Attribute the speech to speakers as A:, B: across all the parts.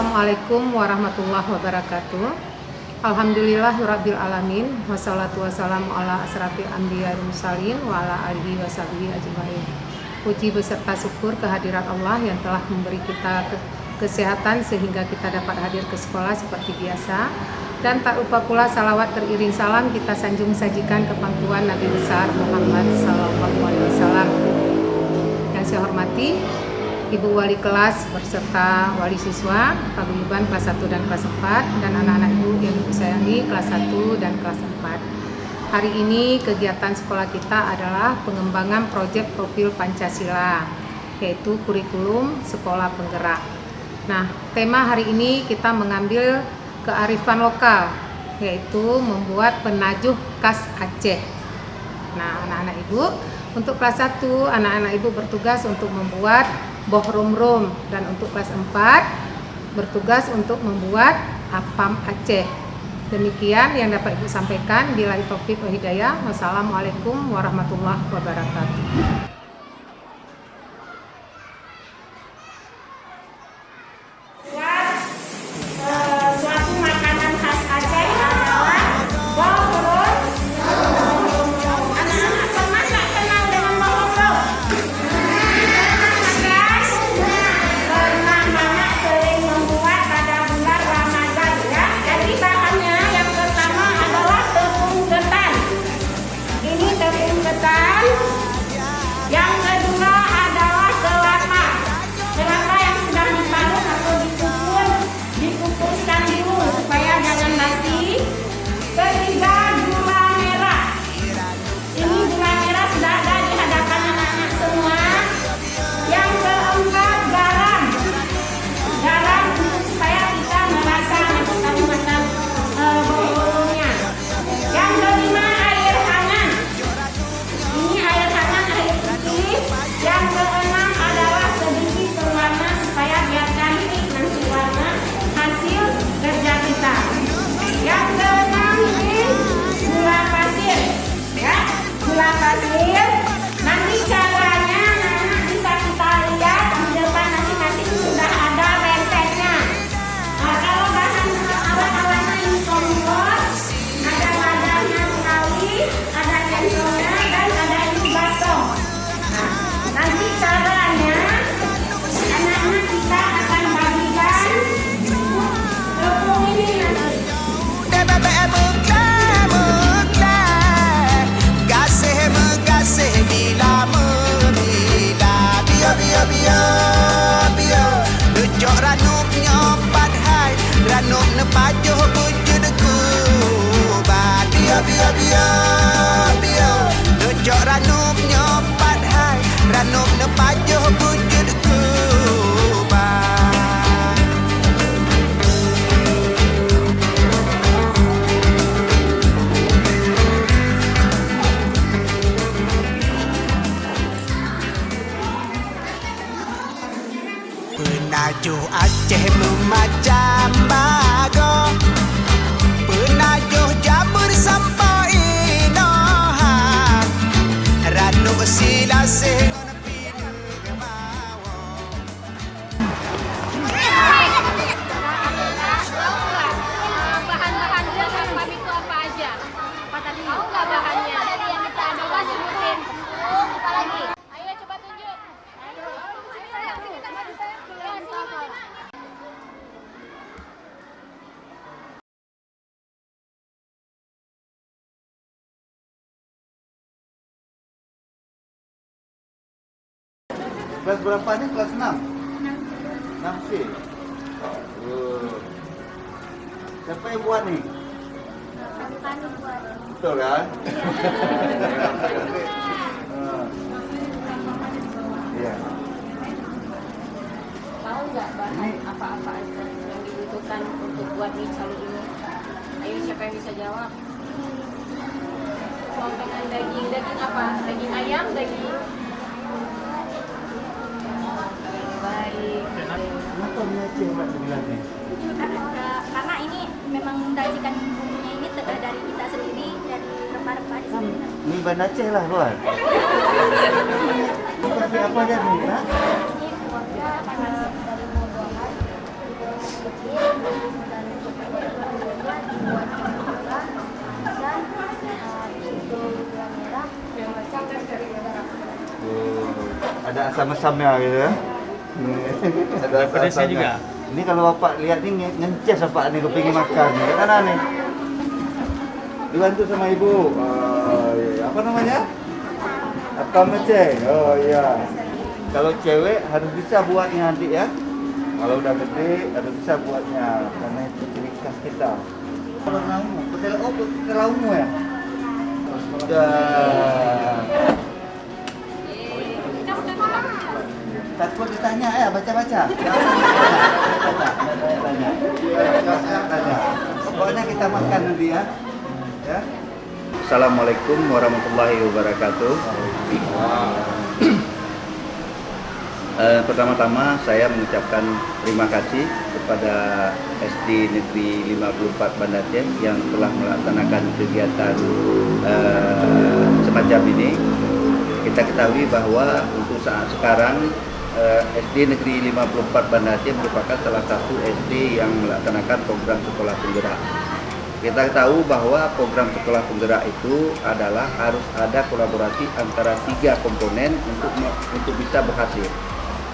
A: Assalamualaikum warahmatullahi wabarakatuh. Alhamdulillahirabbil alamin wassalatu wassalamu ala asrafil anbiya'i wal mursalin wa ala alihi washabihi ajmain. Puji beserta syukur kehadirat Allah yang telah memberi kita kesehatan sehingga kita dapat hadir ke sekolah seperti biasa. Dan tak lupa pula salawat teriring salam kita sanjung sajikan ke pangkuan Nabi besar Muhammad SAW. Yang saya hormati Ibu Wali kelas berserta wali siswa paguyuban kelas 1 dan kelas 4 dan anak-anak Ibu yang Ibu sayangi kelas 1 dan kelas 4. Hari ini kegiatan sekolah kita adalah pengembangan proyek profil Pancasila, yaitu kurikulum sekolah penggerak. Nah, tema hari ini kita mengambil kearifan lokal, yaitu membuat penajuh khas Aceh. Nah, anak-anak Ibu, untuk kelas 1, anak-anak Ibu bertugas untuk membuat boh rum-rum, dan untuk kelas 4 bertugas untuk membuat apam Aceh. Demikian yang dapat Ibu sampaikan. Billahi taufiq wal hidayah. Wassalamualaikum warahmatullahi wabarakatuh.
B: Suatu makanan khas Aceh adalah boh rum. Anak-anak pernah nggak kenal dengan boh rum? Pernah banget sering membuat pada bulan Ramadan ya. Jadi bahannya yang pertama adalah tepung ketan. Ini tepung ketan. Yang kedua adalah kelapa. Kelapa yang sudah diparut atau dikukuskan dulu supaya jangan basi. Ketiga, gula merah. Ini gula merah sudah ada di hadapan anak-anak semua. Yang keempat, garam. Garam supaya kita merasa makan bumbunya. Yang kelima, air hangat. Ini air hangat, air putih. Yang keenam adalah sedikit pewarna supaya biar cantik nanti warna hasil kerja kita. Yang keenam ini gula pasir, ya, gula pasir. Nanti caranya anak-anak bisa kita lihat di depan masing-masing sudah ada resepnya. Kalau bahan awal-awalnya ini kompos, ada ladanya sekali, ada centongnya dan ada ini bakso. Nah, nanti caranya anak-anak kita akan bagikan tepung ini nanti.
C: Kasih bila memila biar dujok ranum nyopat hai ranum nepajuh wujud kubat biar dujok ranum nyopat hai ranum nepajuh wujud kubat. Penajuh Aceh memacam bago, penajuh Jabur sampai Inoha, Ranu Silasih.
D: Bahan-bahannya sama itu apa aja? Apa tadi? Tahu nggak bahannya? Yang kita coba sebutin. Apa lagi? Ayo coba tunjuk. Ayo.
E: Kelas berapa nih? Kelas 6? 6 C. Siapa yang buat nih? Betul kan? Iya.
D: Tahu nggak bahan apa-apa aja yang dibutuhkan untuk buat mie calo ini? Ayo siapa yang bisa jawab? Potongan daging apa? Daging ayam, daging baik.
E: Kenapa punya Aceh buat sembilan nih?
F: Karena ini memang racikan bumbunya ini dari kita sendiri, dari rempah-rempah di sini.
E: Mie Ban Aceh lah buat. Tapi apa aja nih?
F: Ini keluarga panas dari Moldova.
E: ada asam-asamnya gitu ya. Ada
G: pedasnya
E: asam-asamnya.
G: juga.
E: Ini kalau bapak lihat ini ngences bapak nih kepingin makan ya kan aneh. Dibantu sama ibu. Oh, iya. Apa namanya? Apa macam? Oh iya. Kalau cewek harus bisa buatnya nanti ya. Kalau udah gede harus bisa buatnya karena itu ciri khas kita. Kalau kamu, betul kamu ya. Sudah. Takut ditanya ya, baca-baca. Tanya. Pokoknya kita makan nanti ya. Ya. Assalamualaikum warahmatullahi wabarakatuh. Pertama-tama saya mengucapkan terima kasih kepada SD Negeri 54 Banda Aceh yang telah melaksanakan kegiatan semacam ini. Kita ketahui bahwa untuk saat sekarang SD Negeri 54 Banda Aceh merupakan salah satu SD yang melaksanakan program sekolah penggerak. Kita tahu bahwa program sekolah penggerak itu adalah harus ada kolaborasi antara 3 komponen untuk bisa berhasil.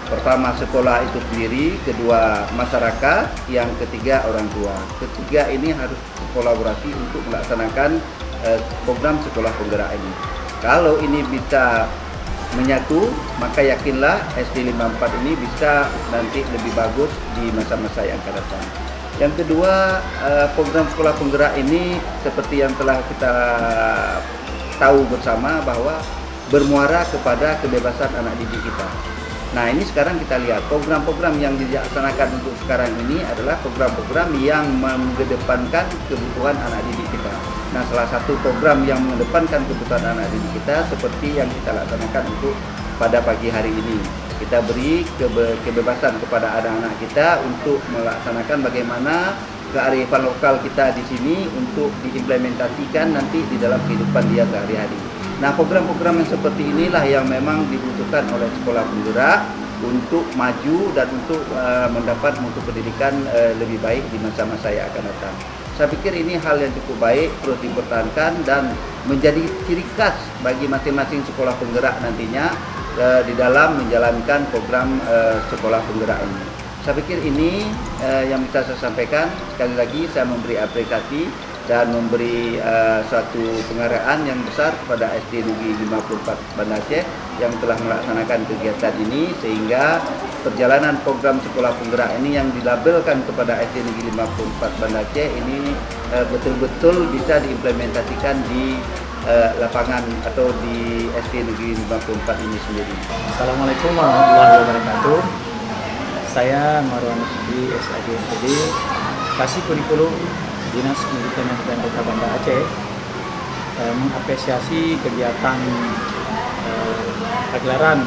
E: Pertama sekolah itu sendiri, kedua masyarakat, yang ketiga orang tua. Ketiga ini harus kolaborasi untuk melaksanakan program sekolah penggerak ini. Kalau ini bisa menyatu, maka yakinlah SD 54 ini bisa nanti lebih bagus di masa-masa yang akan datang. Yang kedua, program sekolah penggerak ini seperti yang telah kita tahu bersama bahwa bermuara kepada kebebasan anak didik kita. Nah ini sekarang kita lihat program-program yang dilaksanakan untuk sekarang ini adalah program-program yang mengedepankan kebutuhan anak didik kita. Nah salah satu program yang mengedepankan kebutuhan anak didik kita seperti yang kita laksanakan untuk pada pagi hari ini. Kita beri kebebasan kepada anak-anak kita untuk melaksanakan bagaimana kearifan lokal kita di sini untuk diimplementasikan nanti di dalam kehidupan dia sehari-hari. Nah program-program yang seperti inilah yang memang dibutuhkan oleh sekolah penggerak untuk maju dan untuk mendapat mutu pendidikan lebih baik di masa-masa yang akan datang. Saya pikir ini hal yang cukup baik, terus dipertahankan dan menjadi ciri khas bagi masing-masing sekolah penggerak nantinya di dalam menjalankan program sekolah penggerak ini. Saya pikir ini yang bisa saya sampaikan. Sekali lagi saya memberi apresiasi dan memberi suatu penghargaan yang besar kepada SD Negeri 54 Banda Aceh yang telah melaksanakan kegiatan ini sehingga perjalanan program sekolah penggerak ini yang dilabelkan kepada SD Negeri 54 Banda Aceh ini betul-betul bisa diimplementasikan di lapangan atau di SD Negeri 54 ini sendiri.
G: Assalamualaikum warahmatullahi wabarakatuh. Saya Marwan Fikri, SAG MPD, Kasih Kurikulum Dinas Pendidikan dan Kota Banda Aceh mengapresiasi kegiatan pagelaran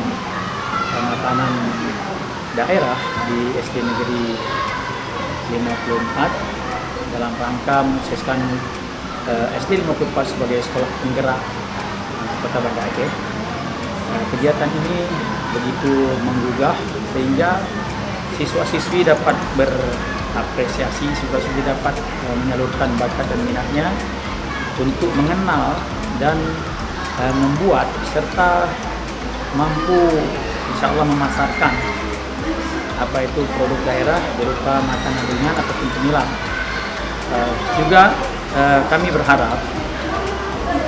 G: pemakanan daerah di SD Negeri 54 dalam rangka mensukseskan SD 54 sebagai sekolah penggerak Kota Banda Aceh. Kegiatan ini begitu menggugah sehingga siswa-siswi dapat berapresiasi, siswa-siswi dapat menyalurkan bakat dan minatnya untuk mengenal dan membuat serta mampu insya Allah memasarkan apa itu produk daerah berupa makanan ringan ataupun cemilan. Juga kami berharap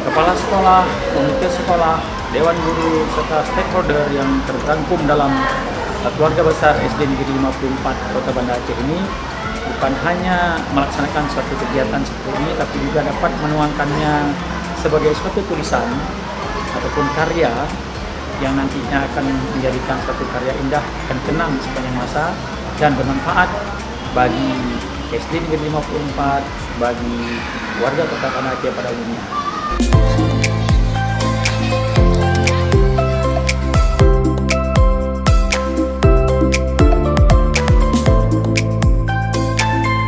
G: kepala sekolah, komite sekolah, dewan guru serta stakeholder yang terrangkum dalam keluarga besar SD Negeri 54 Kota Banda Aceh ini bukan hanya melaksanakan suatu kegiatan seperti ini, tapi juga dapat menuangkannya sebagai suatu tulisan ataupun karya yang nantinya akan menjadikan suatu karya indah dan kenang sepanjang masa dan bermanfaat bagi SD Negeri 54, bagi warga Kota Banda Aceh pada umumnya.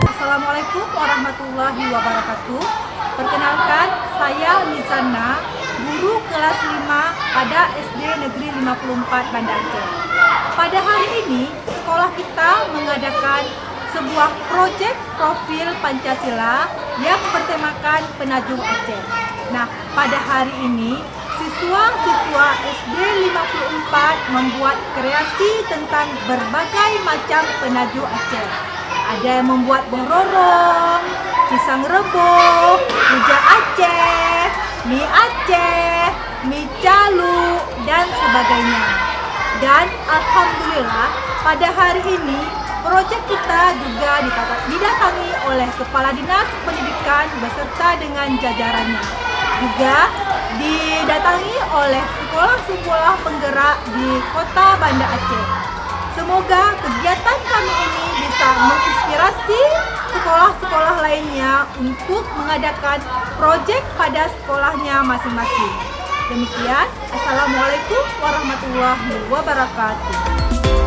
H: Assalamualaikum warahmatullahi wabarakatuh. Perkenalkan, saya Nizana, guru kelas 5 pada SD Negeri 54 Banda Aceh. Pada hari ini, sekolah kita mengadakan sebuah proyek profil Pancasila yang bertemakan Penajung Aceh. Nah, pada hari ini, siswa siswa-siswa SD 54 membuat kreasi tentang berbagai macam penaju Aceh. Ada yang membuat bororong, pisang rebus, rujak Aceh, mie Aceh, mie calu, dan sebagainya. Dan alhamdulillah pada hari ini proyek kita juga didatangi oleh Kepala Dinas Pendidikan beserta dengan jajarannya. Juga didatangi oleh sekolah-sekolah penggerak di Kota Banda Aceh. Semoga kegiatan kami ini bisa menginspirasi sekolah-sekolah lainnya untuk mengadakan proyek pada sekolahnya masing-masing. Demikian, Assalamualaikum warahmatullahi wabarakatuh.